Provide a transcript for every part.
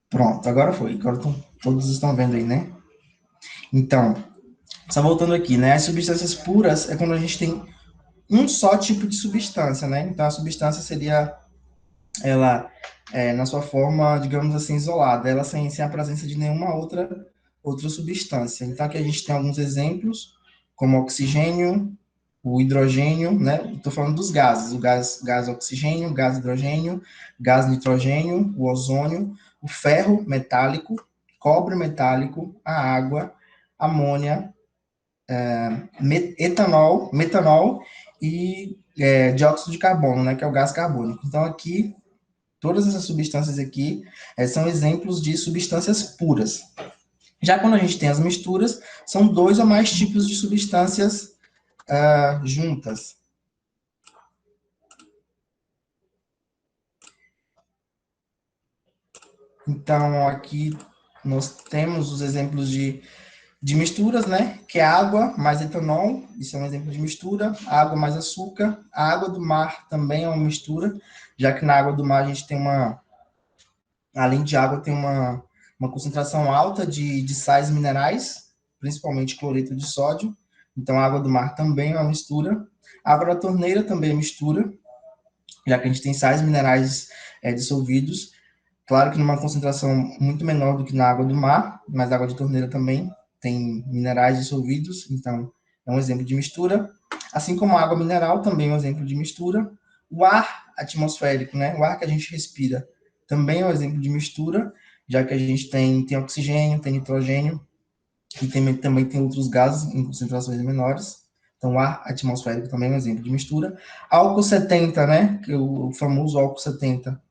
Pronto, agora foi. Agora todos estão vendo aí, né? Então, só voltando aqui, né? As substâncias puras é quando a gente tem um só tipo de substância, né? Então, a substância seria ela na sua forma, digamos assim, isolada, ela sem a presença de nenhuma outra substância. Então, aqui a gente tem alguns exemplos, como oxigênio, o hidrogênio, né? Estou falando dos gases, o gás oxigênio, gás hidrogênio, gás nitrogênio, o ozônio, o ferro metálico, cobre metálico, a água, amônia, metanol e dióxido de carbono, né? Que é o gás carbônico. Então, aqui todas essas substâncias aqui são exemplos de substâncias puras. Já quando a gente tem as misturas, são dois ou mais tipos de substâncias juntas. Então, aqui nós temos os exemplos de misturas, né? Que é água mais etanol, isso é um exemplo de mistura. Água mais açúcar. A água do mar também é uma mistura, já que na água do mar a gente tem além de água, tem uma concentração alta de sais minerais, principalmente cloreto de sódio. Então, a água do mar também é uma mistura. A água da torneira também é mistura, já que a gente tem sais minerais dissolvidos. Claro que numa concentração muito menor do que na água do mar, mas a água de torneira também tem minerais dissolvidos, então é um exemplo de mistura. Assim como a água mineral também é um exemplo de mistura. O ar atmosférico, né? O ar que a gente respira também é um exemplo de mistura, já que a gente tem oxigênio, tem nitrogênio e também tem outros gases em concentrações menores. Então, o ar atmosférico também é um exemplo de mistura. Álcool 70, né? Que é o famoso álcool 70.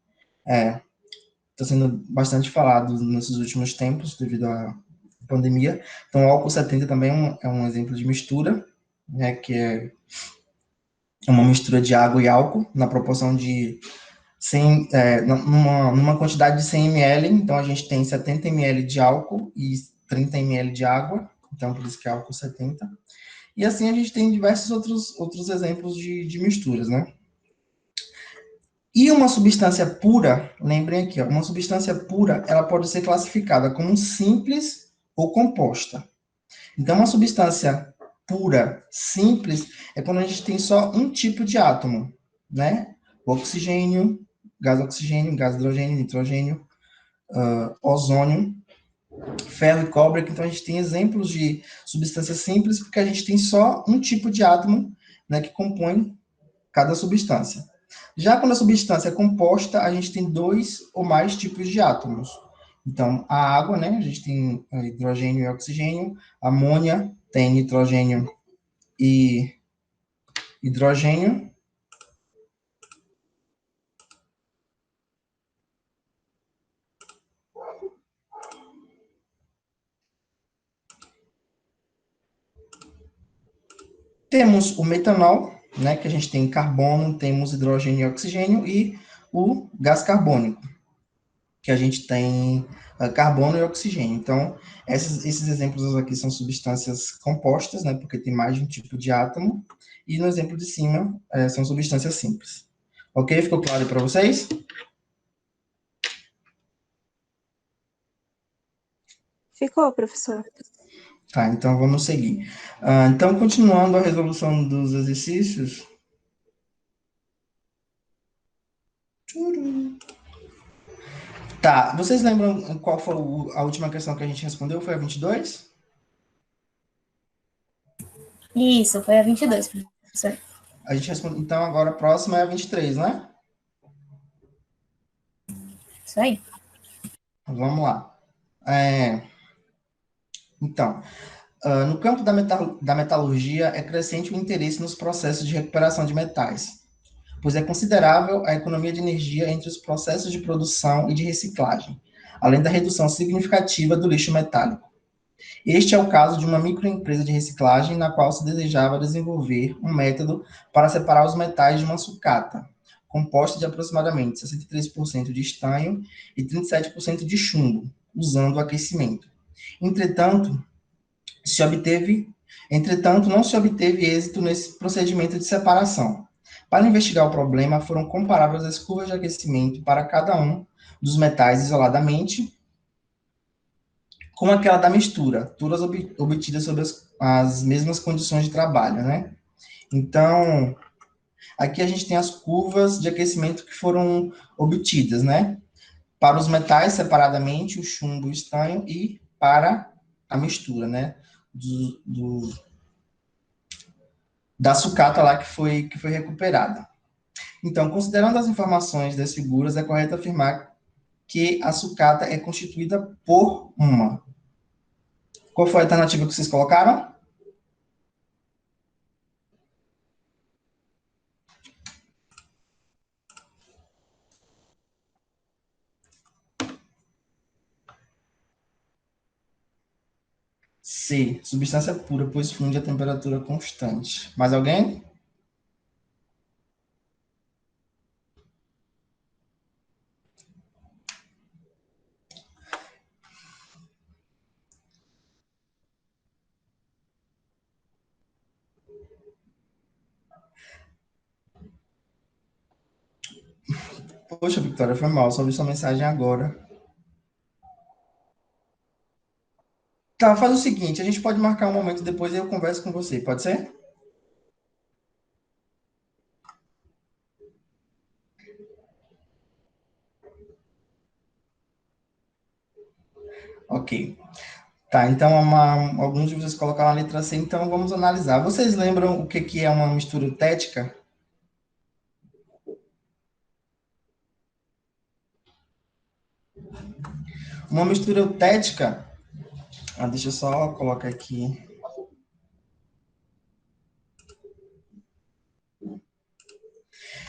Está sendo bastante falado nesses últimos tempos, devido à pandemia. Então, o álcool 70 também é um exemplo de mistura, né, que é uma mistura de água e álcool, na proporção de 100, numa quantidade de 100 ml, então a gente tem 70 ml de álcool e 30 ml de água, então por isso que é álcool 70. E assim a gente tem diversos outros exemplos de misturas, né? E uma substância pura, lembrem aqui, ó, uma substância pura, ela pode ser classificada como simples ou composta. Então, uma substância pura, simples, é quando a gente tem só um tipo de átomo, né? O oxigênio, gás hidrogênio, nitrogênio, ozônio, ferro e cobre. Então, a gente tem exemplos de substâncias simples, porque a gente tem só um tipo de átomo, né, que compõe cada substância. Já quando a substância é composta, a gente tem dois ou mais tipos de átomos. Então, a água, né? A gente tem hidrogênio e oxigênio, amônia tem nitrogênio e hidrogênio. Temos o metanol, né? Que a gente tem carbono, temos hidrogênio e oxigênio, e o gás carbônico, que a gente tem carbono e oxigênio. Então, esses exemplos aqui são substâncias compostas, né, porque tem mais de um tipo de átomo, e no exemplo de cima são substâncias simples. Ok? Ficou claro para vocês? Ficou, professor? Tá, então vamos seguir. Então, continuando a resolução dos exercícios. Tá, vocês lembram qual foi a última questão que a gente respondeu? Foi a 22? Isso, foi a 22, professor. A gente respondeu, então agora a próxima é a 23, né? Isso aí. Vamos lá. Então, no campo da metalurgia, é crescente o interesse nos processos de recuperação de metais, pois é considerável a economia de energia entre os processos de produção e de reciclagem, além da redução significativa do lixo metálico. Este é o caso de uma microempresa de reciclagem na qual se desejava desenvolver um método para separar os metais de uma sucata, composta de aproximadamente 63% de estanho e 37% de chumbo, usando o aquecimento. Entretanto, se obteve, entretanto, não se obteve êxito nesse procedimento de separação. Para investigar o problema, foram comparadas as curvas de aquecimento para cada um dos metais isoladamente como aquela da mistura, todas obtidas sob as mesmas condições de trabalho, né? Então, aqui a gente tem as curvas de aquecimento que foram obtidas, né? Para os metais separadamente, o chumbo e o estanho, e para a mistura, né? Da sucata lá que foi recuperada. Então, considerando as informações das figuras, é correto afirmar que a sucata é constituída por uma. Qual foi a alternativa que vocês colocaram? C, substância pura, pois funde a temperatura constante. Mais alguém? Poxa, Victoria, foi mal, só vi sua mensagem agora. Tá, faz o seguinte, a gente pode marcar um momento depois e eu converso com você, pode ser? Ok. Tá, então alguns de vocês colocaram a letra C, então vamos analisar. Vocês lembram o que, que é uma mistura eutética? Uma mistura eutética, deixa eu só colocar aqui.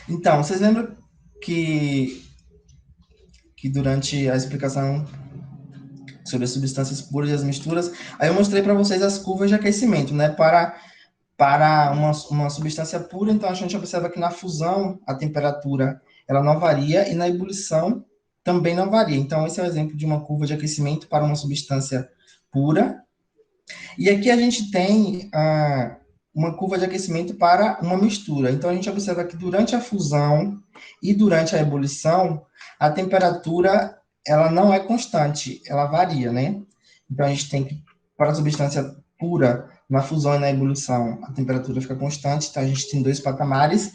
Então, vocês lembram que, que durante a explicação sobre as substâncias puras e as misturas, aí eu mostrei para vocês as curvas de aquecimento, né? Para uma substância pura, então a gente observa que na fusão a temperatura ela não varia e na ebulição também não varia. Então, esse é o exemplo de uma curva de aquecimento para uma substância pura. E aqui a gente tem uma curva de aquecimento para uma mistura. Então, a gente observa que durante a fusão e durante a ebulição, a temperatura ela não é constante, ela varia, né? Então, a gente tem que, para a substância pura, na fusão e na ebulição, a temperatura fica constante, então a gente tem dois patamares.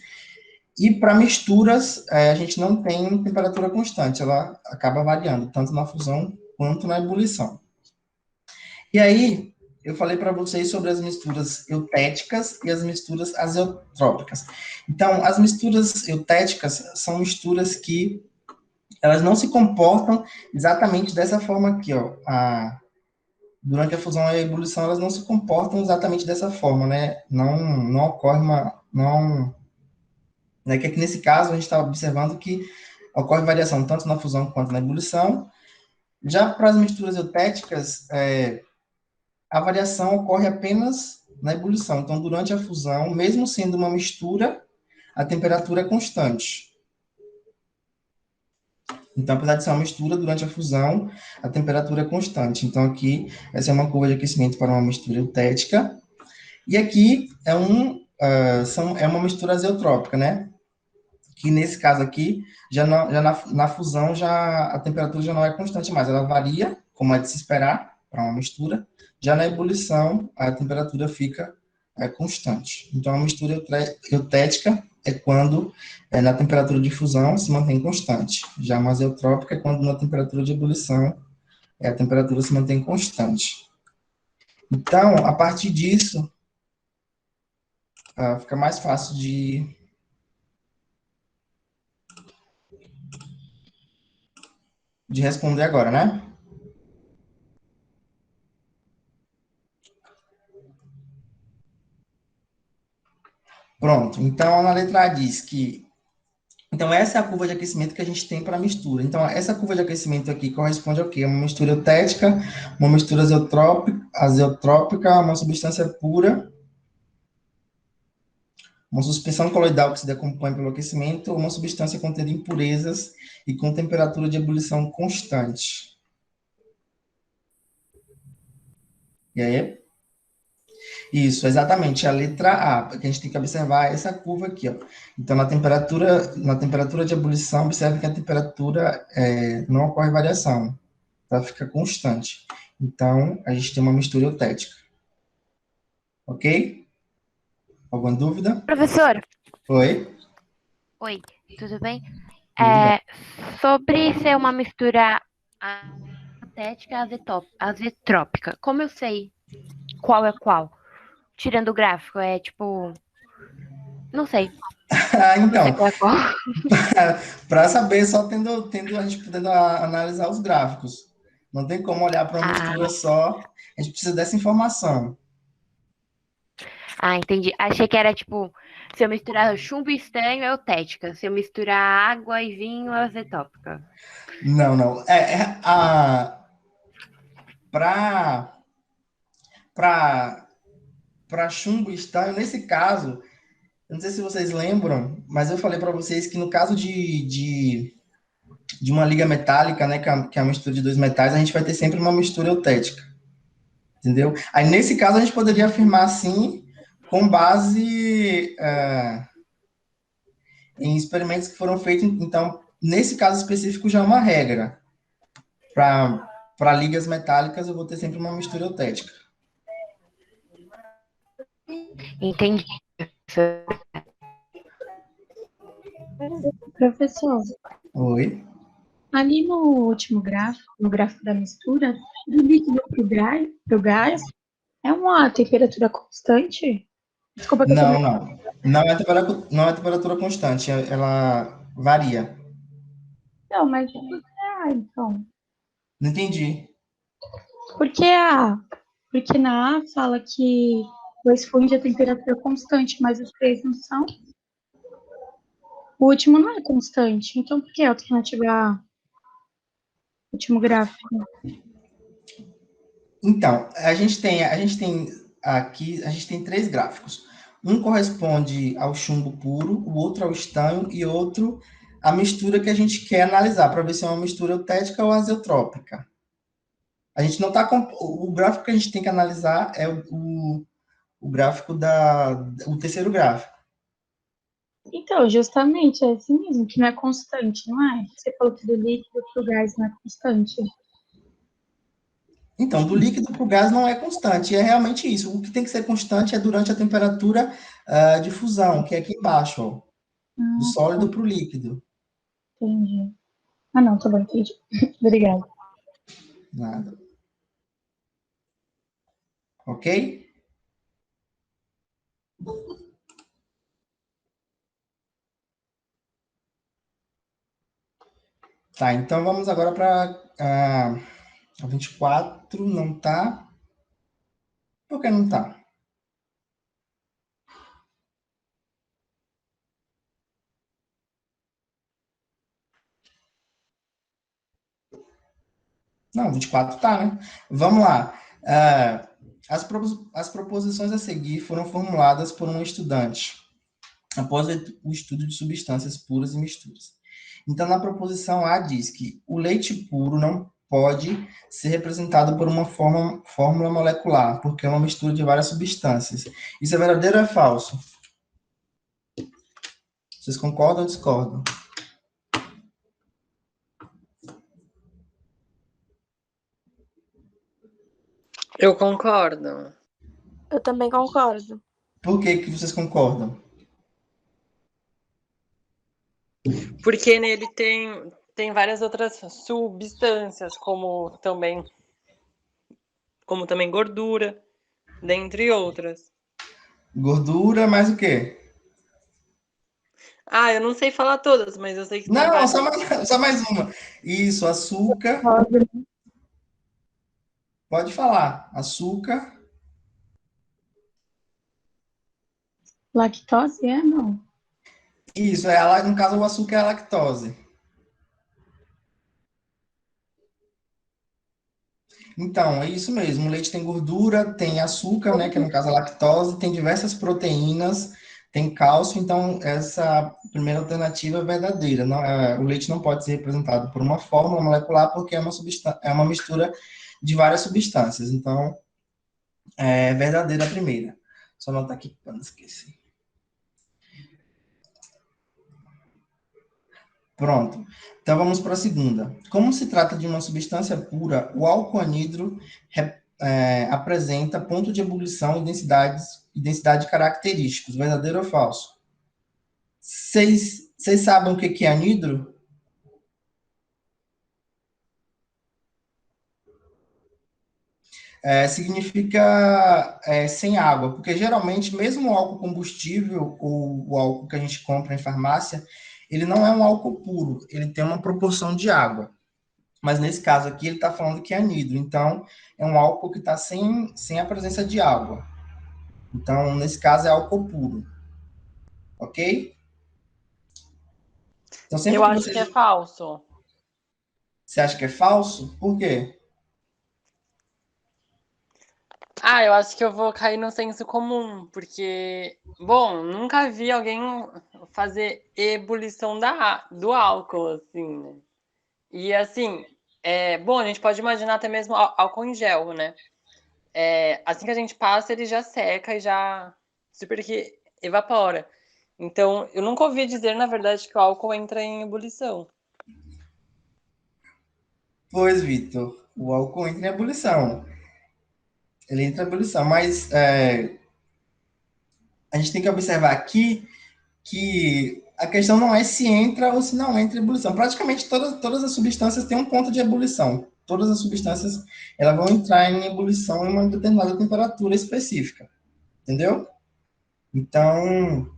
E para misturas, a gente não tem temperatura constante, ela acaba variando, tanto na fusão quanto na ebulição. E aí, eu falei para vocês sobre as misturas eutéticas e as misturas azeotrópicas. Então, as misturas eutéticas são misturas que elas não se comportam exatamente dessa forma aqui, ó. Durante a fusão e a ebulição, elas não se comportam exatamente dessa forma, né? Não ocorre não, né? Que aqui nesse caso a gente está observando que ocorre variação tanto na fusão quanto na ebulição. Já para as misturas eutéticas, a variação ocorre apenas na ebulição. Então, durante a fusão, mesmo sendo uma mistura, a temperatura é constante. Então, apesar de ser uma mistura, durante a fusão, a temperatura é constante. Então, aqui, essa é uma curva de aquecimento para uma mistura eutética. E aqui é uma mistura azeotrópica, né? Que nesse caso aqui, já na fusão, a temperatura já não é constante mais, ela varia, como é de se esperar, para uma mistura. Já na ebulição, a temperatura fica constante. Então, a mistura eutética é quando na temperatura de fusão se mantém constante. Já uma azeotrópica é quando na temperatura de ebulição a temperatura se mantém constante. Então, a partir disso, fica mais fácil de responder agora, né? Pronto. Então, na letra A diz que então, essa é a curva de aquecimento que a gente tem para a mistura. Então, essa curva de aquecimento aqui corresponde ao quê? Uma mistura eutética, uma mistura azeotrópica, uma substância pura, uma suspensão coloidal que se decompõe pelo aquecimento, ou uma substância contendo impurezas e com temperatura de ebulição constante. E aí? Isso, exatamente, a letra A, porque a gente tem que observar essa curva aqui, ó. Então, na temperatura de ebulição, observe que a temperatura não ocorre variação, tá? Fica constante. Então, a gente tem uma mistura eutética. Ok? Alguma dúvida? Professor, Oi? oi, tudo bem? Tudo bem. Sobre ser uma mistura azetética e azetrópica, como eu sei qual é qual? Tirando o gráfico, é tipo, não sei como eu sei Então, qual é qual. para saber, só a gente podendo analisar os gráficos. Não tem como olhar para uma Ah, mistura só. A gente precisa dessa informação. entendi. Achei que era tipo, se eu misturar chumbo e estanho é eutética, se eu misturar água e vinho é azetópica. Não, não. Para para chumbo e estanho, nesse caso, eu não sei se vocês lembram, mas eu falei para vocês que no caso de uma liga metálica, né, que é a mistura de dois metais, a gente vai ter sempre uma mistura eutética, entendeu? Aí, nesse caso, a gente poderia afirmar assim, com base em experimentos que foram feitos. Então, nesse caso específico, já é uma regra. Para ligas metálicas, eu vou ter sempre uma mistura eutética. Entendi. Professor, Oi? ali no último gráfico, no gráfico da mistura, do líquido para o gás, é uma temperatura constante? Desculpa que eu tô Não, meio... não. Não é temperatura constante, ela varia. Não, mas por que então? Não entendi. Por que a... Porque na A fala que o esfunde a temperatura constante, mas os três não são. O último não é constante. Então, por que a alternativa A, último gráfico? Então, a gente tem aqui, a gente tem três gráficos. Um corresponde ao chumbo puro, o outro ao estanho e outro à mistura que a gente quer analisar, para ver se é uma mistura eutética ou azeotrópica. A gente não está. O gráfico que a gente tem que analisar é o gráfico o terceiro gráfico. Então, justamente, é assim mesmo, que não é constante, não é? Você falou que do líquido para o gás não é constante. Então, do líquido para o gás não é constante, é realmente isso. O que tem que ser constante é durante a temperatura de fusão, que é aqui embaixo, ó, do Ah, sólido para o líquido. entendi. Ah, não, tá bom, entendi. Obrigada. Nada. Ok? Tá, então vamos agora para a 24, não tá? Por que não tá? Não, 24 tá, né? Vamos lá. As proposições a seguir foram formuladas por um estudante após o estudo de substâncias puras e misturas. Então, na proposição A diz que o leite puro não pode ser representado por uma fórmula molecular, porque é uma mistura de várias substâncias. Isso é verdadeiro ou é falso? Vocês concordam ou discordam? Eu concordo. Eu também concordo. Por que que vocês concordam? Porque nele tem várias outras substâncias, como também gordura, dentre outras. Gordura, mais o quê? Ah, eu não sei falar todas, mas eu sei que tem Não, várias. só mais uma. Isso, açúcar. Pode falar. Açúcar. Lactose é? Não. Isso, no caso, o açúcar é a lactose. Então, é isso mesmo. O leite tem gordura, tem açúcar, né, que no caso é a lactose, tem diversas proteínas, tem cálcio, então essa primeira alternativa é verdadeira. O leite não pode ser representado por uma fórmula molecular porque é uma mistura de várias substâncias. Então, é verdadeira a primeira. Só anotar aqui para não esquecer. Pronto. Então vamos para a segunda. Como se trata de uma substância pura, o álcool anidro apresenta ponto de ebulição e densidade característicos, verdadeiro ou falso? Vocês sabem o que é anidro? Significa sem água, porque geralmente, mesmo o álcool combustível, ou o álcool que a gente compra em farmácia, ele não é um álcool puro, ele tem uma proporção de água. Mas nesse caso aqui, ele está falando que é anidro, então é um álcool que está sem a presença de água. Então, nesse caso, é álcool puro. Ok? Então, sempre Eu que acho que é falso. você acha que é falso, por quê? Ah, eu acho que eu vou cair no senso comum, porque, bom, nunca vi alguém fazer ebulição do álcool, assim, né? E assim, bom, a gente pode imaginar até mesmo álcool em gel, né? Assim que a gente passa, ele já seca e já super que evapora. Então, eu nunca ouvi dizer, na verdade, que o álcool entra em ebulição. Pois, Vitor, o álcool entra em ebulição. Ele entra em ebulição, mas a gente tem que observar aqui que a questão não é se entra ou se não entra em ebulição. Praticamente todas as substâncias têm um ponto de ebulição. Todas as substâncias elas vão entrar em ebulição em uma determinada temperatura específica, entendeu? Então,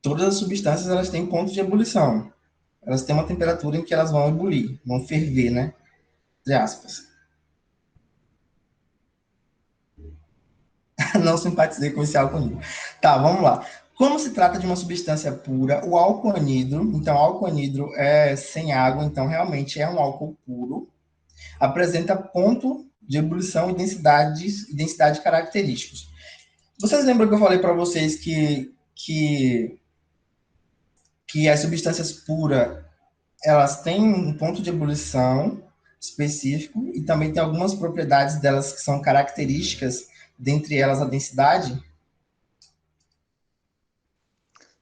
todas as substâncias elas têm ponto de ebulição. Elas têm uma temperatura em que elas vão ebulir, vão ferver, né? Entre aspas. Não simpatizei com esse álcool anidro. Tá, vamos lá. Como se trata de uma substância pura, o álcool anidro, então álcool anidro é sem água, então realmente é um álcool puro, apresenta ponto de ebulição e densidade característicos. Vocês lembram que eu falei para vocês que as substâncias puras, elas têm um ponto de ebulição específico e também tem algumas propriedades delas que são características, dentre elas a densidade?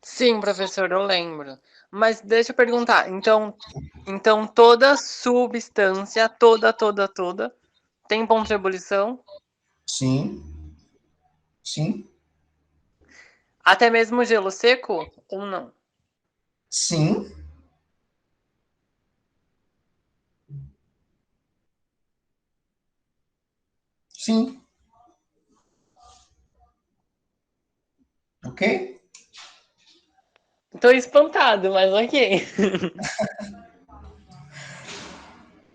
Sim, professor, eu lembro. Mas deixa eu perguntar, então toda substância, toda, tem ponto de ebulição? Sim, sim, Até mesmo gelo seco ou não? sim, sim, ok? Tô espantado, mas ok.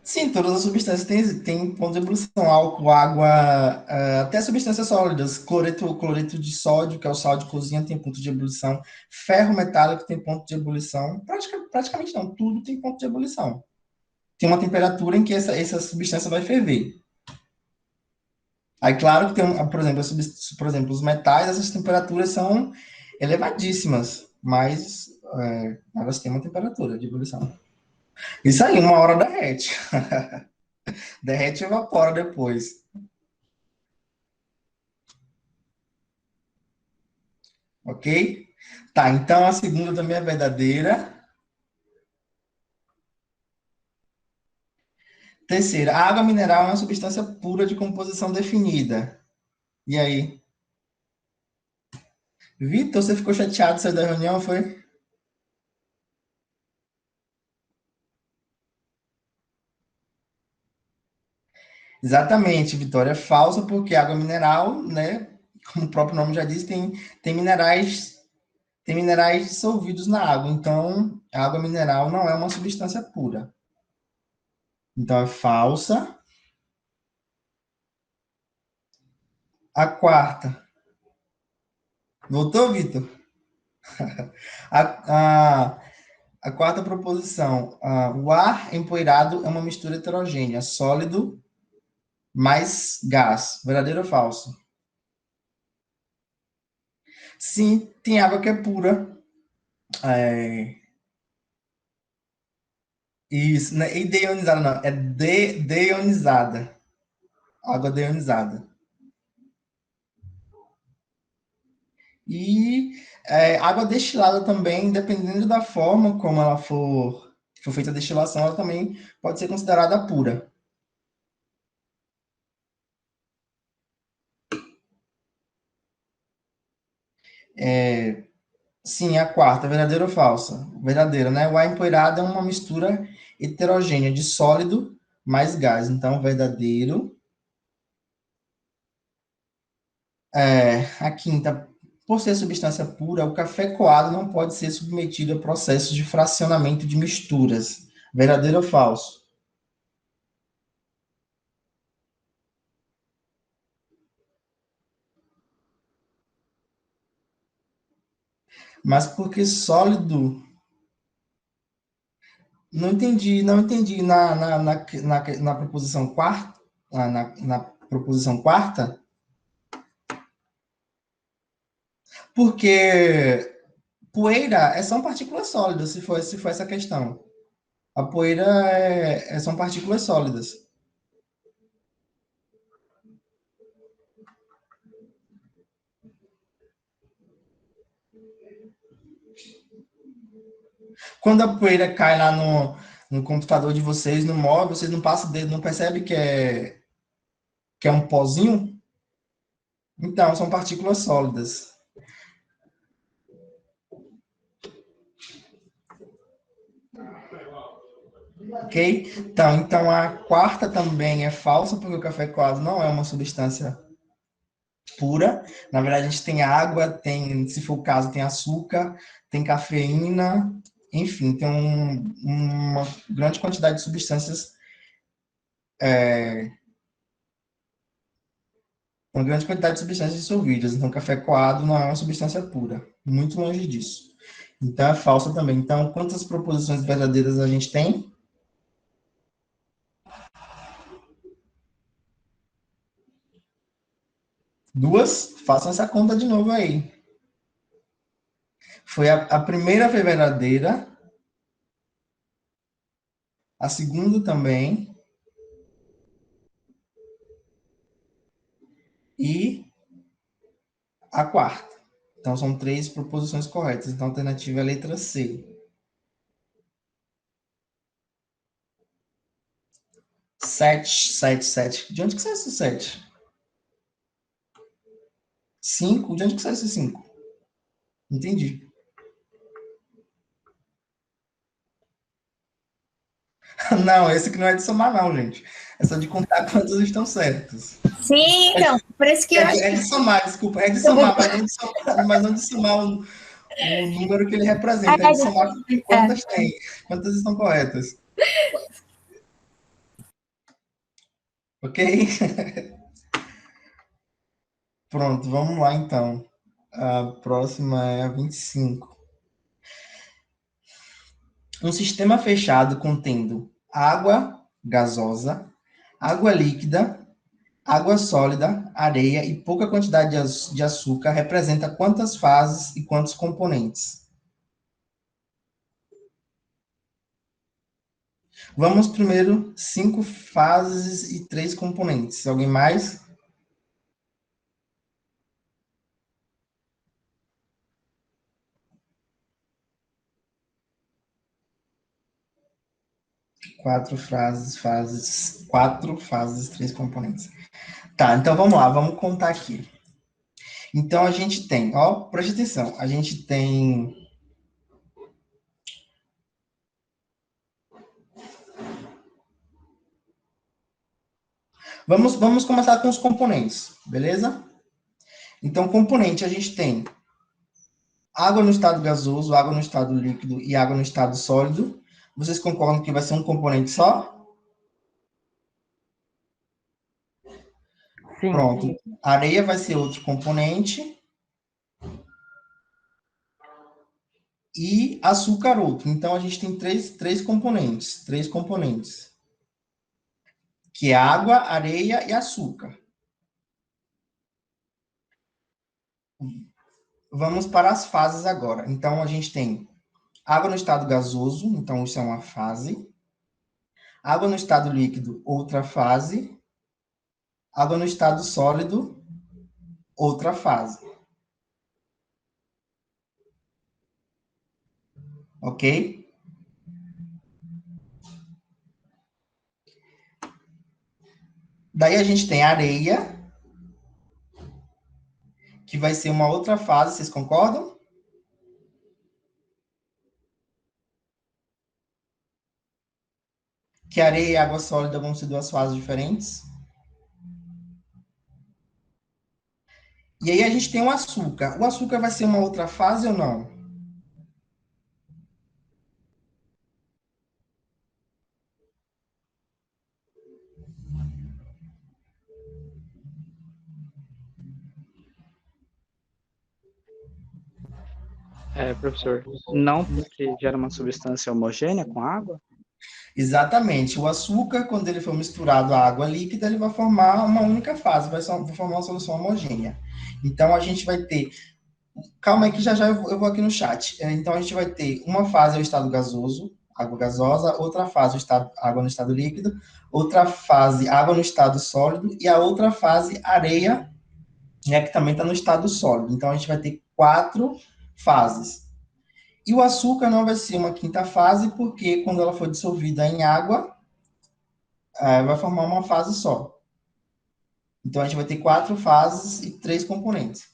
Sim, todas as substâncias têm ponto de ebulição, álcool, água, até substâncias sólidas, cloreto de sódio, que é o sal de cozinha, tem ponto de ebulição, ferro metálico tem ponto de ebulição, praticamente não, tudo tem ponto de ebulição. Tem uma temperatura em que essa substância vai ferver. Aí, claro que tem, por exemplo, os metais, essas temperaturas são elevadíssimas, mas elas têm uma temperatura de ebulição. Isso aí, uma hora derrete. Derrete e evapora depois. Ok? Tá, então a segunda também é verdadeira. Terceira, a água mineral é uma substância pura de composição definida. E aí? Vitor, você ficou chateado saiu da reunião, foi? Exatamente, Vitória. É falsa porque água mineral, né? Como o próprio nome já diz, tem minerais, tem minerais dissolvidos na água. Então, a água mineral não é uma substância pura. Então, é falsa. A quarta. Voltou, Vitor? A, a, a quarta proposição. O ar empoeirado é uma mistura heterogênea, sólido mais gás. Verdadeiro ou falso? Sim, tem água que é pura. É, isso, né? E deionizada não, é deionizada. Água deionizada. E água destilada também, dependendo da forma como ela for feita a destilação, ela também pode ser considerada pura. Sim, a quarta, verdadeira ou falsa? Verdadeira, né? O ar empoeirado é uma mistura heterogênea de sólido mais gás. Então, verdadeiro. A quinta, por ser substância pura, o café coado não pode ser submetido a processos de fracionamento de misturas. Verdadeiro ou falso? Mas porque sólido. Não entendi, não entendi. Na proposição quarta, na proposição quarta, porque poeira são partículas sólidas, se for essa questão. A poeira são partículas sólidas. Quando a poeira cai lá no computador de vocês, no móvel, vocês não passam o dedo, não percebem que é um pozinho? Então, são partículas sólidas. Ok? Então, a quarta também é falsa, porque o café coado não é uma substância pura. Na verdade, a gente tem água, se for o caso, tem açúcar, tem cafeína, enfim, tem uma grande quantidade de substâncias, uma grande quantidade de substâncias dissolvidas. Então, café coado não é uma substância pura, muito longe disso. Então, é falsa também. Então, quantas proposições verdadeiras a gente tem? Duas? Façam essa conta de novo aí. A primeira foi verdadeira, a segunda também, e a quarta. Então, são três proposições corretas. Então, a alternativa é a letra C. 7, 7, 7. De onde que sai esse 7? 5? De onde que sai esse 5? Entendi. Não, esse aqui não é de somar, não, gente. É só de contar quantos estão certos. Sim, então, por isso que eu acho É de somar, desculpa. É de somar, mas não de somar o número que ele representa. É de somar quantas tem, quantas estão corretas. Ok? Pronto, vamos lá então. A próxima é a 25. Um sistema fechado contendo água gasosa, água líquida, água sólida, areia e pouca quantidade de açúcar representa quantas fases e quantos componentes? Vamos primeiro 5 fases e 3 componentes. Alguém mais? Quatro fases, 3 componentes. Tá, então vamos lá, vamos contar aqui. Então a gente tem, ó, preste atenção, a gente tem Vamos começar com os componentes, beleza? Então, componente, a gente tem água no estado gasoso, água no estado líquido e água no estado sólido. Vocês concordam que vai ser um componente só? Sim. Pronto. Areia vai ser outro componente. E açúcar outro. Então, a gente tem três componentes. Três componentes. Que é água, areia e açúcar. Vamos para as fases agora. Então, a gente tem água no estado gasoso, então isso é uma fase. Água no estado líquido, outra fase. Água no estado sólido, outra fase. Ok? Daí a gente tem areia, que vai ser uma outra fase, vocês concordam? Que areia e água sólida vão ser duas fases diferentes. E aí a gente tem o açúcar. O açúcar vai ser uma outra fase ou não? Professor, não porque gera uma substância homogênea com água? Exatamente. O açúcar, quando ele for misturado à água líquida, ele vai formar uma única fase, vai formar uma solução homogênea. Então, a gente vai ter... Calma aí que já já eu vou aqui no chat. Então, a gente vai ter uma fase, o estado gasoso, água gasosa, outra fase, o estado, água no estado líquido, outra fase, água no estado sólido, e a outra fase, areia, né, que também está no estado sólido. Então, a gente vai ter 4 fases. E o açúcar não vai ser uma quinta fase, porque quando ela for dissolvida em água, vai formar uma fase só. Então, a gente vai ter 4 fases e 3 componentes.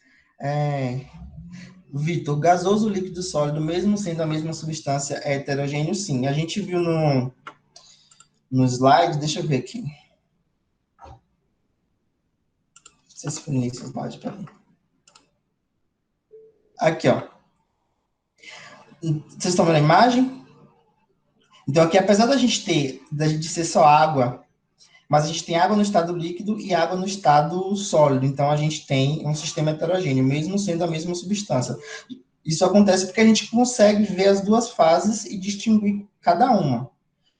Vitor, gasoso, líquido, sólido, mesmo sendo a mesma substância, é heterogêneo, sim. A gente viu no slide, deixa eu ver aqui. Não sei se foi nesse slide, peraí. Aqui, ó. Vocês estão vendo a imagem? Então, aqui, apesar da gente ser só água, mas a gente tem água no estado líquido e água no estado sólido. Então, a gente tem um sistema heterogêneo, mesmo sendo a mesma substância. Isso acontece porque a gente consegue ver as duas fases e distinguir cada uma.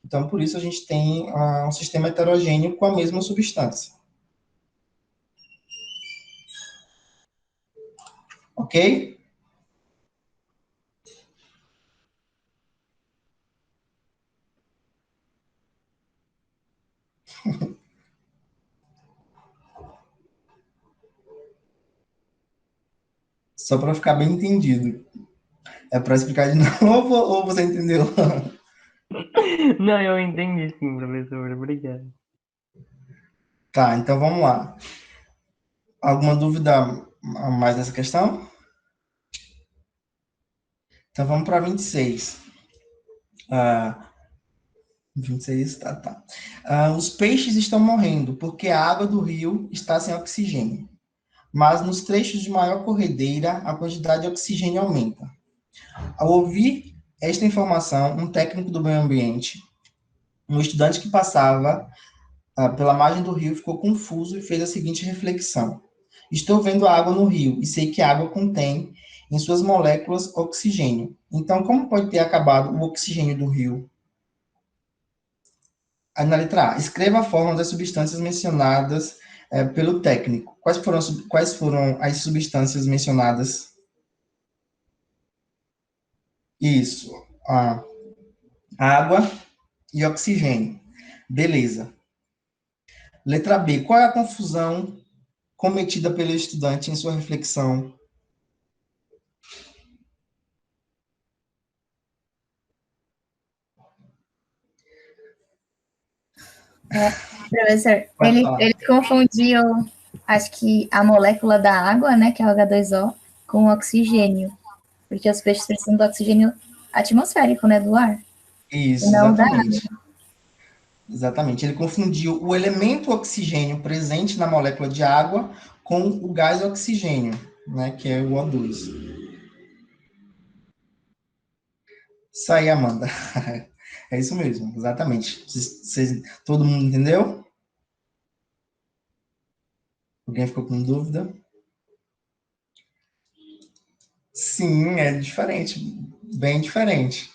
Então, por isso, a gente tem um sistema heterogêneo com a mesma substância. Ok? Só para ficar bem entendido. É para explicar de novo ou você entendeu? Não, eu entendi sim, professor. Obrigado. Tá, então vamos lá. Alguma dúvida mais nessa questão? Então vamos para 26. 26, tá. Os peixes estão morrendo porque a água do rio está sem oxigênio. Mas nos trechos de maior corredeira, a quantidade de oxigênio aumenta. Ao ouvir esta informação, um técnico do meio ambiente, um estudante que passava pela margem do rio, ficou confuso e fez a seguinte reflexão: estou vendo água no rio e sei que a água contém em suas moléculas oxigênio. Então, como pode ter acabado o oxigênio do rio? Aí, na letra A, escreva a fórmula das substâncias mencionadas pelo técnico. Quais foram as substâncias mencionadas? Isso. Água e oxigênio. Beleza. Letra B, qual é a confusão cometida pelo estudante em sua reflexão? Professor, Pode ele, falar. ele confundiu, acho que a molécula da água, né, que é o H2O, com o oxigênio. Porque os peixes precisam do oxigênio atmosférico, né, do ar. Isso, Não da exatamente. Exatamente. Ele confundiu o elemento oxigênio presente na molécula de água com o gás oxigênio, né, que é o O2. Isso aí, Amanda. É isso mesmo, exatamente. Todo mundo entendeu? Alguém ficou com dúvida? Sim, é diferente, bem diferente.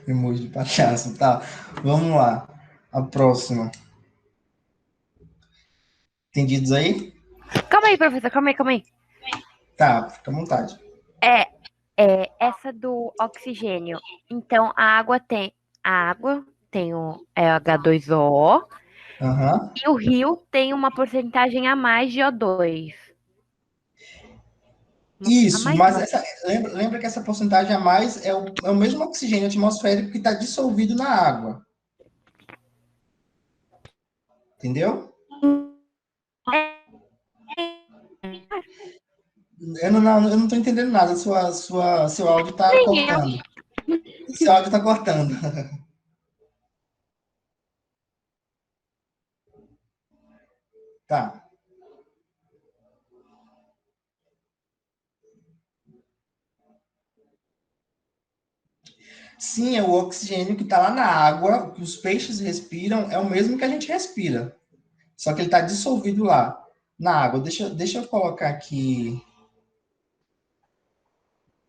Emoji de palhaço, tá? Vamos lá. A próxima. Entendidos aí? Calma aí, professor, calma aí. Tá, fica à vontade. Essa do oxigênio. Então, a água tem o H2O, Aham. E o rio tem uma porcentagem a mais de O2. A Isso, mais mas não. lembra que essa porcentagem a mais é o mesmo oxigênio atmosférico que está dissolvido na água. Entendeu? Eu não estou entendendo nada. Seu áudio está Nem eu. cortando. Seu áudio está cortando. Tá. Sim, é o oxigênio que está lá na água, que os peixes respiram, é o mesmo que a gente respira. Só que ele está dissolvido lá, na água. Deixa eu colocar aqui.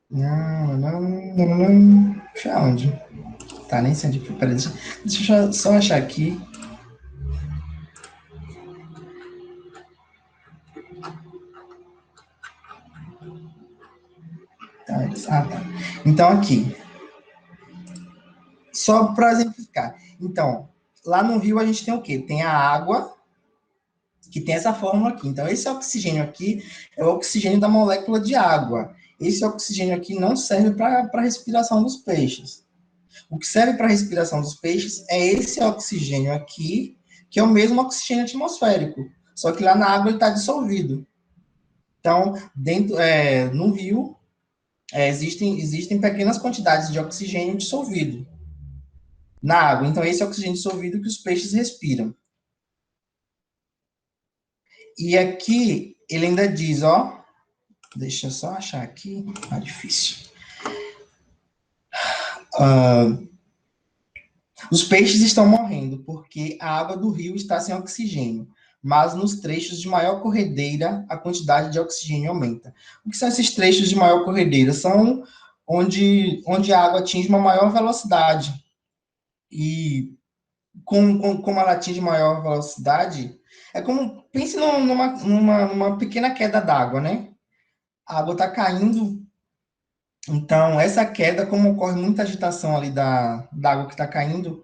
Não, não, não, não. Deixa onde? Tá, nem sei onde. Peraí, deixa eu só achar aqui. Tá, tá. Então, aqui. Só para exemplificar. Então, lá no rio a gente tem o quê? Tem a água, que tem essa fórmula aqui. Então, esse oxigênio aqui é o oxigênio da molécula de água. Esse oxigênio aqui não serve para a respiração dos peixes. O que serve para a respiração dos peixes é esse oxigênio aqui, que é o mesmo oxigênio atmosférico. Só que lá na água ele está dissolvido. Então, no rio, existem pequenas quantidades de oxigênio dissolvido na água. Então, esse é o oxigênio dissolvido que os peixes respiram. E aqui ele ainda diz, ó, deixa eu só achar aqui, tá difícil. Os peixes estão morrendo porque a água do rio está sem oxigênio, mas nos trechos de maior corredeira a quantidade de oxigênio aumenta. O que são esses trechos de maior corredeira? São onde a água atinge uma maior velocidade. E como ela atinge maior velocidade, é como, pense numa pequena queda d'água, né? A água está caindo. Então, essa queda, como ocorre muita agitação ali da água que está caindo,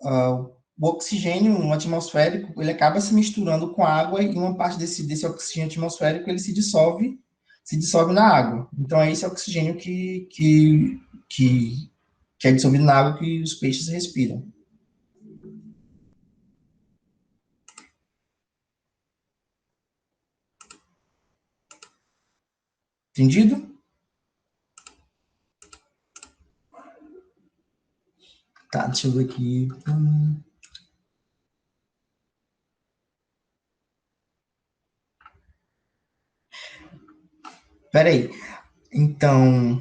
o oxigênio atmosférico, ele acaba se misturando com a água e uma parte desse oxigênio atmosférico, ele se dissolve na água. Então, é esse oxigênio que é dissolvido na água que os peixes respiram. Entendido? Tá, deixa eu ver aqui. Peraí. Então,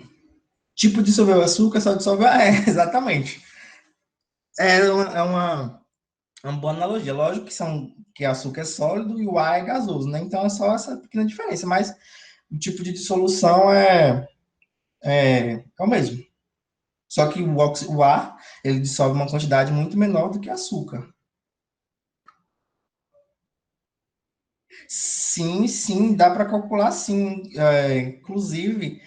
tipo de dissolver o açúcar, só dissolve. Exatamente. É uma boa analogia. Lógico que açúcar é sólido e o ar é gasoso, né? Então é só essa pequena diferença, mas o tipo de dissolução é o mesmo. Só que o ar, ele dissolve uma quantidade muito menor do que açúcar. Sim, sim, dá para calcular sim. Inclusive,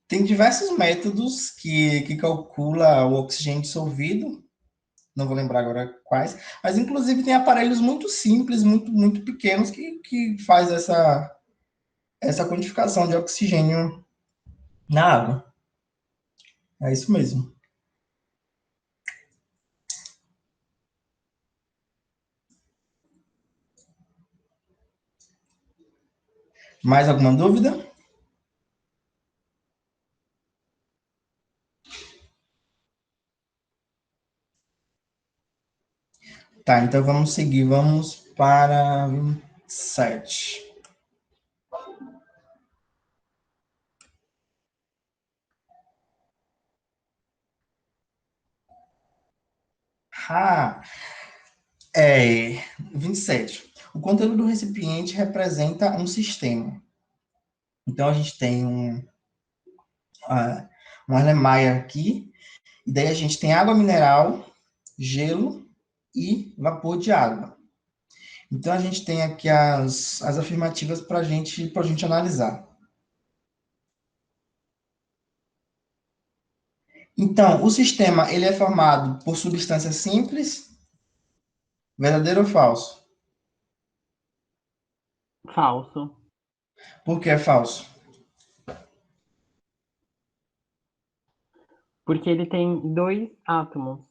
tem diversos métodos que calcula o oxigênio dissolvido, não vou lembrar agora quais, mas inclusive tem aparelhos muito simples, muito pequenos, que faz essa quantificação de oxigênio na água. É isso mesmo. Mais alguma dúvida? Tá, então vamos seguir. Vamos para 27. Ah, 27. O conteúdo do recipiente representa um sistema. Então, a gente tem um Erlenmeyer aqui, e daí a gente tem água mineral, gelo e vapor de água. Então, a gente tem aqui as afirmativas para gente analisar. Então, o sistema ele é formado por substâncias simples, Verdadeiro ou falso? Falso. Por que é falso? Porque ele tem 2 átomos.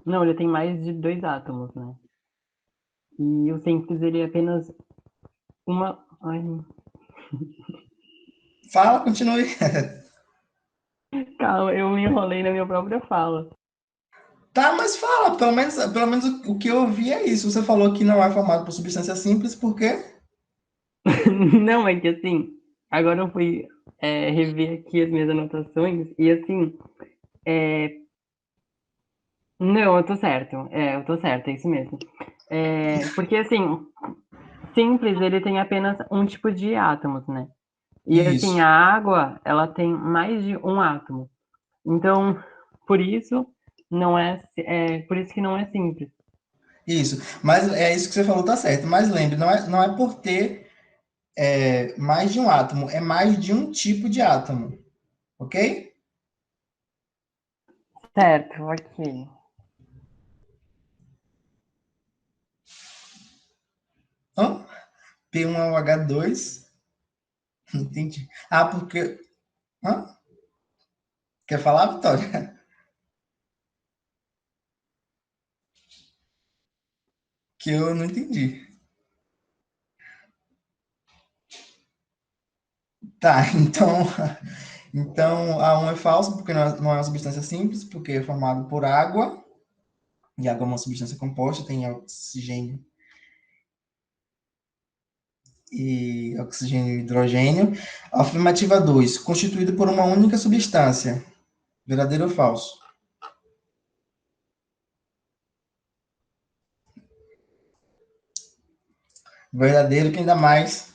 Não, ele tem mais de 2 átomos, né? E o simples, ele é apenas uma... Ai, Fala, continue. calma, eu me enrolei na minha própria fala. Tá, mas fala, pelo menos o que eu ouvi é isso. Você falou que não é formado por substância simples, por quê? Não, é que assim, agora eu fui rever aqui as minhas anotações e assim, não, eu tô certo. Eu tô certo, é isso mesmo. Porque assim, simples, ele tem apenas um tipo de átomos, né? E assim, Isso, a água, ela tem mais de um átomo. Então, por isso, por isso que não é simples. isso. Mas é isso que você falou, tá certo. Mas lembre, não é por ter mais de um átomo, é mais de um tipo de átomo, ok? Certo, ok. Hã? P1 é o H2. Não entendi. Ah, porque. Hã? Quer falar, Vitória? Que eu não entendi. Tá, então A1 é falso, porque não é uma substância simples, porque é formado por água, e água é uma substância composta, tem oxigênio e hidrogênio. Afirmativa 2, constituído por uma única substância. Verdadeiro ou falso? Verdadeiro, que ainda mais.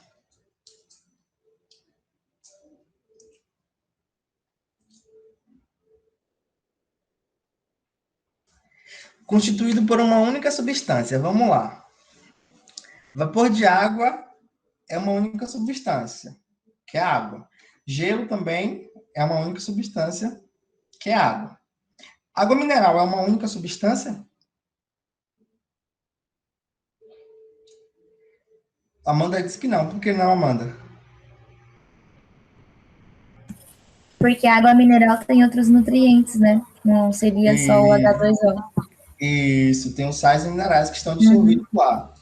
Constituído por uma única substância. Vamos lá. Vapor de água é uma única substância, que é água. Gelo também é uma única substância, que é água. Água mineral é uma única substância? Amanda disse que não. Por que não, Amanda? Porque a água mineral tem outros nutrientes, né? Não seria só o E, H2O. isso, tem os sais minerais que estão Uhum. dissolvidos lá.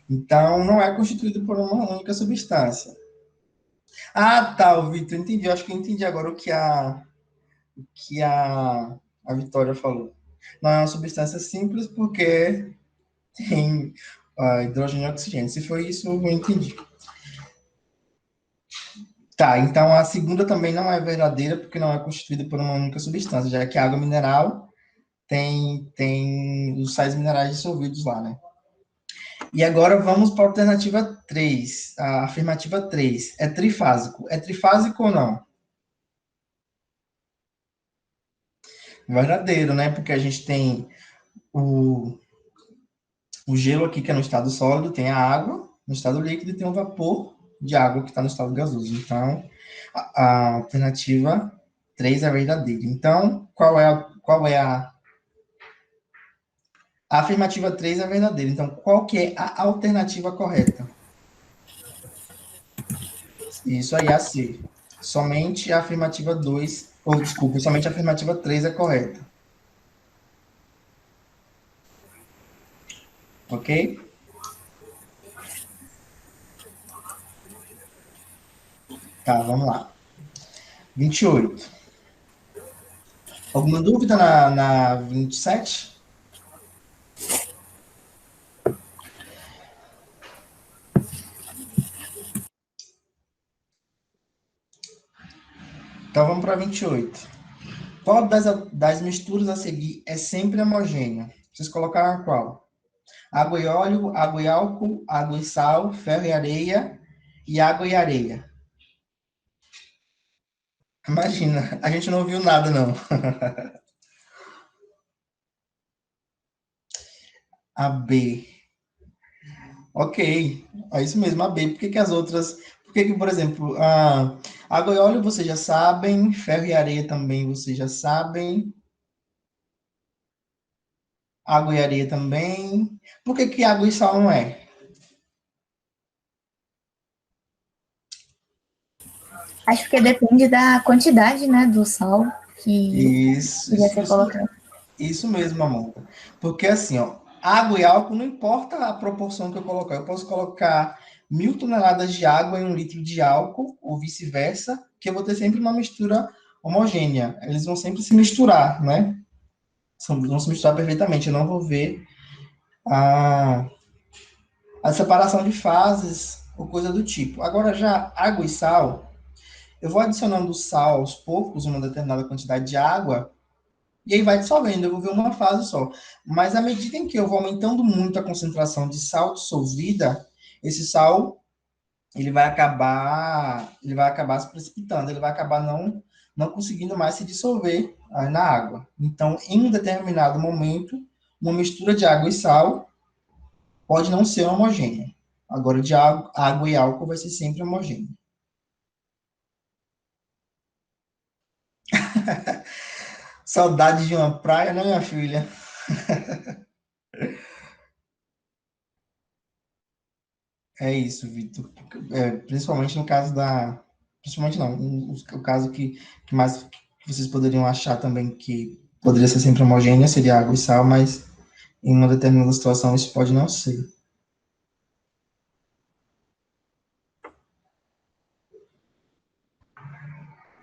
Então, não é constituído por uma única substância. Ah, tá, Vitor, entendi. Eu acho que eu entendi agora o que a Vitória falou. Não é uma substância simples porque tem hidrogênio e oxigênio. Se foi isso, eu entendi. Tá, então a segunda também não é verdadeira porque não é constituída por uma única substância, já que a água mineral tem os sais minerais dissolvidos lá, né? E agora vamos para a alternativa 3, a afirmativa 3. É trifásico. É trifásico ou não? Verdadeiro, né? Porque a gente tem o, o gelo aqui, que é no estado sólido, tem a água no estado líquido e tem o vapor de água que está no estado gasoso. Então, a alternativa 3 é verdadeira. Então, a afirmativa 3 é verdadeira. Então, qual que é a alternativa correta? Isso aí, a C. Somente a afirmativa 2, ou desculpa, somente a afirmativa 3 é correta. Ok? Tá, vamos lá. 28. Alguma dúvida na 27? Então vamos para 28. Qual das misturas a seguir é sempre homogênea? Vocês colocaram qual? Água e óleo, água e álcool, água e sal, ferro e areia e água e areia. Imagina, a gente não viu nada, não. A B. Ok, é isso mesmo, a B. Por que que as outras... Por que que, por exemplo, água e óleo vocês já sabem, ferro e areia também vocês já sabem. Água e areia também. Por que que água e sal não é? Acho que depende da quantidade, né, do sal que Isso, iria isso, ser isso, colocado. isso mesmo, Amanda. Porque assim, ó, água e álcool não importa a proporção que eu colocar. Eu posso colocar 1.000 toneladas de água em 1 litro de álcool, ou vice-versa, que eu vou ter sempre uma mistura homogênea. Eles vão sempre se misturar, né? Vão se misturar perfeitamente. Eu não vou ver a, a separação de fases ou coisa do tipo. Agora, já água e sal, eu vou adicionando sal aos poucos, uma determinada quantidade de água, e aí vai dissolvendo, eu vou ver uma fase só. Mas à medida em que eu vou aumentando muito a concentração de sal dissolvida, esse sal ele vai acabar se precipitando, ele vai acabar não conseguindo mais se dissolver na água. Então, em um determinado momento, uma mistura de água e sal pode não ser homogênea. Agora, de água e álcool vai ser sempre homogêneo. Saudade de uma praia, né, minha filha? É isso, Vitor. Principalmente no caso da. Principalmente não, o caso que mais que vocês poderiam achar também que poderia ser sempre homogênea seria água e sal, mas em uma determinada situação isso pode não ser.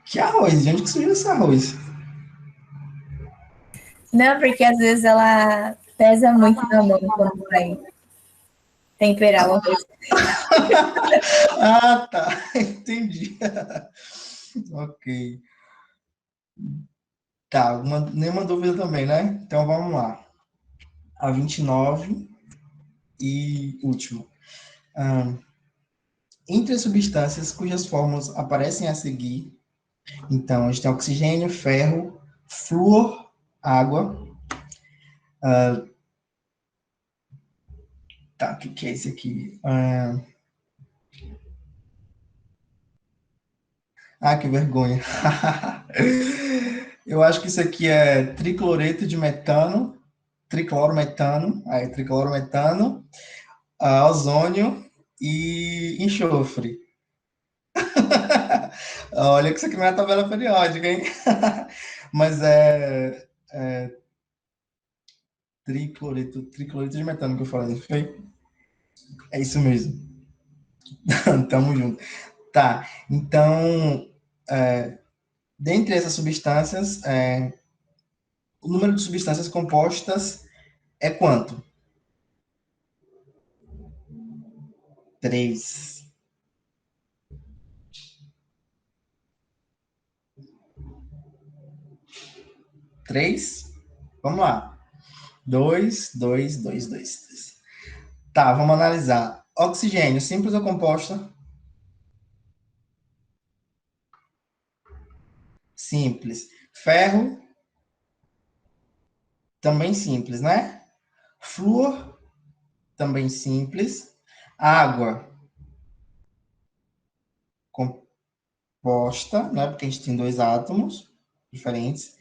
Que arroz? De onde que surgiu esse arroz? Não, porque às vezes ela pesa muito na mão quando vai temperar o arroz. Ah, tá. Entendi. Ok. Tá, nenhuma dúvida também, né? Então vamos lá. A 29 e último. Ah, entre as substâncias cujas fórmulas aparecem a seguir, então a gente tem oxigênio, ferro, flúor, água. Tá, o que é esse aqui? Que vergonha. Eu acho que isso aqui é tricloreto de metano, triclorometano, triclorometano, ozônio e enxofre. Olha que isso aqui não é tabela periódica, hein? Mas é tricloreto de metano que eu falei, foi? É isso mesmo. Tamo junto. Tá, então, dentre essas substâncias, o número de substâncias compostas é quanto? Três. Três? Vamos lá. Dois, dois, dois, dois. Tá, vamos analisar. Oxigênio, simples ou composta? Simples. Ferro, também simples, né? Flúor, também simples. Água, composta, né? Porque a gente tem dois átomos diferentes.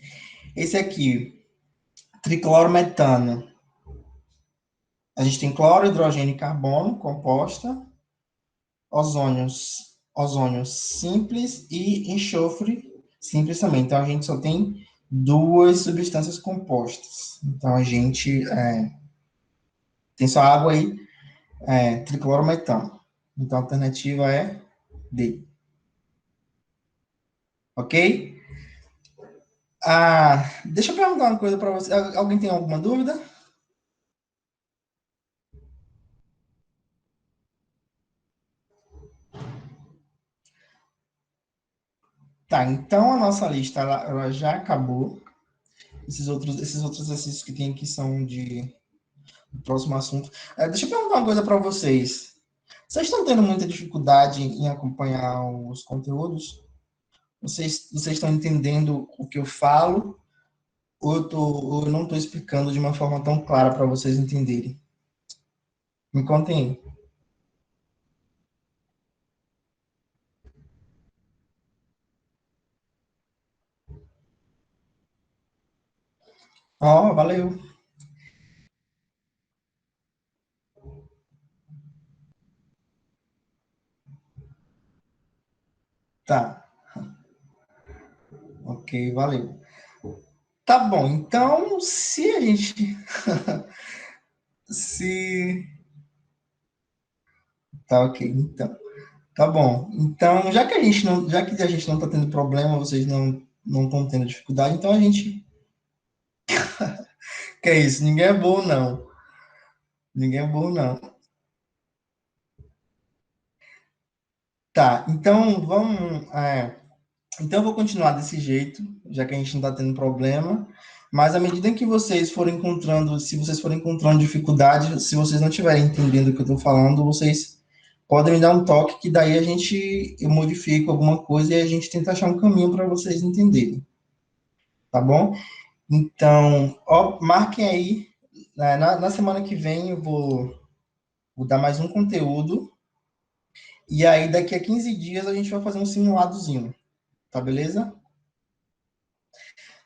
Esse aqui, triclorometano. A gente tem cloro, hidrogênio e carbono, composta. Ozônio simples e enxofre simples também. Então, a gente só tem duas substâncias compostas. Então, a gente tem só água aí, triclorometano. Então, a alternativa é D. Ok? Deixa eu perguntar uma coisa para você. Alguém tem alguma dúvida? Tá, então a nossa lista ela já acabou. Esses outros exercícios que tem aqui são do próximo assunto. Deixa eu perguntar uma coisa para vocês. Vocês estão tendo muita dificuldade em acompanhar os conteúdos? Vocês estão entendendo o que eu falo? Ou eu não estou explicando de uma forma tão clara para vocês entenderem? Me contem aí. Ó, valeu. Tá. Ok, valeu. Tá bom, então, se a gente... se... Tá ok, então. Tá bom. Então, já que a gente não tá tendo problema, vocês não estão tendo dificuldade, então a gente... Que é isso? Ninguém é burro, não. Ninguém é burro, não. Tá, então vamos... então eu vou continuar desse jeito, já que a gente não está tendo problema. Mas à medida que vocês forem encontrando, se vocês forem encontrando dificuldade, se vocês não estiverem entendendo o que eu estou falando, vocês podem me dar um toque, que daí eu modifico alguma coisa e a gente tenta achar um caminho para vocês entenderem. Tá bom? Então, ó, marquem aí. Na semana que vem eu vou dar mais um conteúdo. E aí, daqui a 15 dias, a gente vai fazer um simuladozinho. Tá beleza?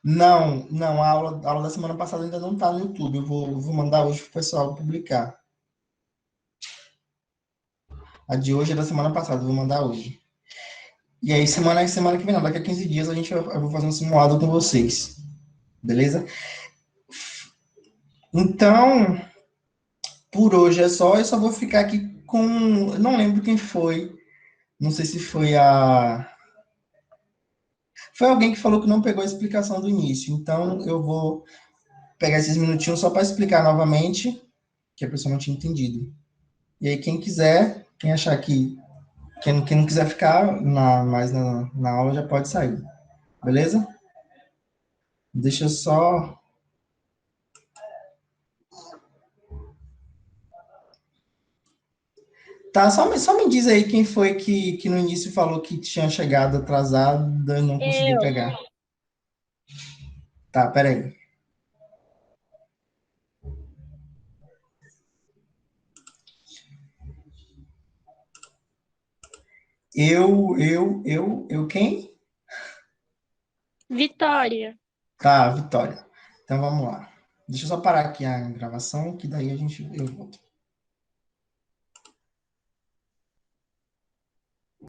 Não, a aula da semana passada ainda não está no YouTube. Eu vou mandar hoje para o pessoal publicar. A de hoje é da semana passada, eu vou mandar hoje. E aí, semana que vem, não, daqui a 15 dias, eu vou fazer um simulado com vocês. Beleza? Então, por hoje é só. Eu só vou ficar aqui com... Eu não lembro quem foi. Não sei se foi a... Foi alguém que falou que não pegou a explicação do início. Então, eu vou pegar esses minutinhos só para explicar novamente, que a pessoa não tinha entendido. E aí, quem quiser, quem achar que... Quem não quiser ficar mais na aula já pode sair. Beleza? Deixa eu só... Tá, só me diz aí quem foi que no início falou que tinha chegado atrasada e não conseguiu Eu. pegar. Tá, peraí. Eu quem? Vitória. Tá, Vitória. Então vamos lá. Deixa eu só parar aqui a gravação, que daí eu volto.